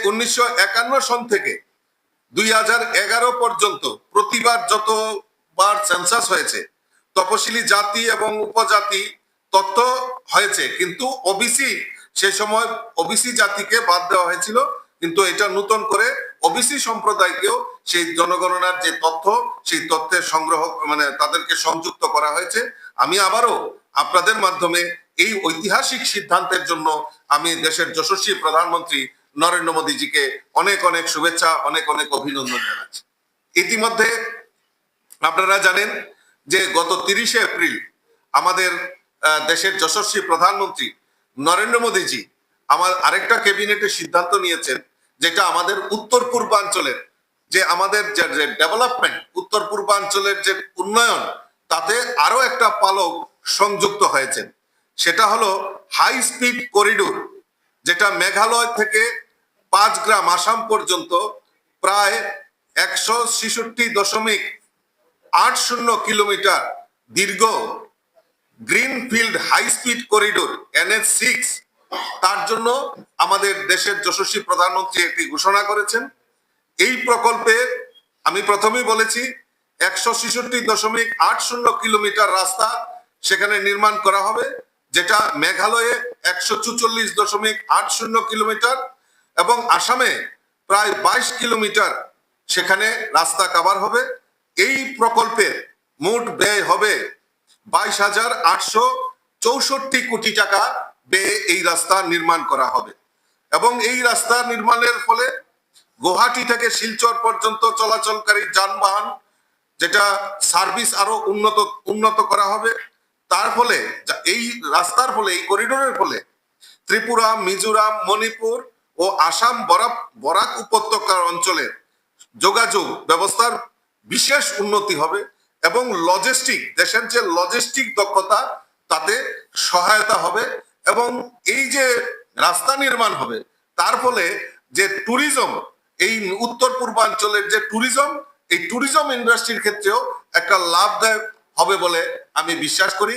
1951 সন থেকে 2011 পর্যন্ত প্রতিবার যতবার সেন্সাস হয়েছে তপশিলি জাতি এবং উপজাতি তথ্য হয়েছে, কিন্তু ওবিসি সেই সময় ওবিসি জাতিকে বাদ দেওয়া হয়েছিল, কিন্তু এটা নতুন করে ওবিসি সম্প্রদায়কেও সেই জনগণনার যে তথ্য সেই তথ্যের সংগ্রহ মানে তাদেরকে সংযুক্ত করা হয়েছে। আমি আবারও আপনাদের মাধ্যমে এই ঐতিহাসিক সিদ্ধান্তের জন্য আমি দেশের যশস্বী প্রধানমন্ত্রী নরেন্দ্র মোদীজিকে অনেক অনেক শুভেচ্ছা, অনেক অনেক অভিনন্দন জানাচ্ছি। ইতিমধ্যে আপনারা জানেন যে গত 30শে এপ্রিল আমাদের দেশের যশস্বী প্রধানমন্ত্রী নরেন্দ্র মোদীজি আমার আরেকটা ক্যাবিনেটে সিদ্ধান্ত নিয়েছেন, যেটা আমাদের উত্তর পূর্বাঞ্চলের যে আমাদের যে ডেভেলপমেন্ট, উত্তর পূর্বাঞ্চলের যে উন্নয়ন, তাতে আরো একটা পালক সংযুক্ত হয়েছেন। সেটা হলো হাই স্পিড করিডোর, যেটা মেঘালয় থেকে 5 গ্রাম আসাম পর্যন্ত প্রায় 166.80 কিলোমিটার দীর্ঘ greenfield high speed corridor NH6, তার জন্য আমাদের দেশের যশস্বী প্রধানমন্ত্রী একটি ঘোষণা করেছেন। এই প্রকল্পে আমি প্রথমেই বলেছি 166.80 কিলোমিটার রাস্তা সেখানে নির্মাণ করা হবে, যেটা মেঘালয়ে 144.80 কিলোমিটার এবং আসামে প্রায় 22 কিলোমিটার সেখানে রাস্তা কভার হবে। এই প্রকল্পের মোট ব্যয় হবে 22,864 কোটি টাকা ব্যয়ে এই রাস্তা নির্মাণ করা হবে। এবং এই রাস্তা নির্মাণের ফলে গুয়াহাটি থেকে শিলচর পর্যন্ত চলাচলকারী যানবাহন যেটা সার্ভিস আরো উন্নত করা হবে। তার ফলে এই রাস্তার ফলে, এই করিডোরের ফলে ত্রিপুরা, মিজোরাম, মণিপুর ও আসাম বরাক উপত্যকার অঞ্চলের যোগাযোগ ব্যবস্থার বিশেষ উন্নতি হবে এবং লজিস্টিক, দেশের যে লজিস্টিক দক্ষতা তাতে সহায়তা হবে। এবং এই যে রাস্তা নির্মাণ হবে তার ফলে যে ট্যুরিজম, এই উত্তর পূর্বাঞ্চলের যে ট্যুরিজম, এই ট্যুরিজম ইন্ডাস্ট্রির ক্ষেত্রেও একটা লাভদায়ক হবে বলে আমি বিশ্বাস করি।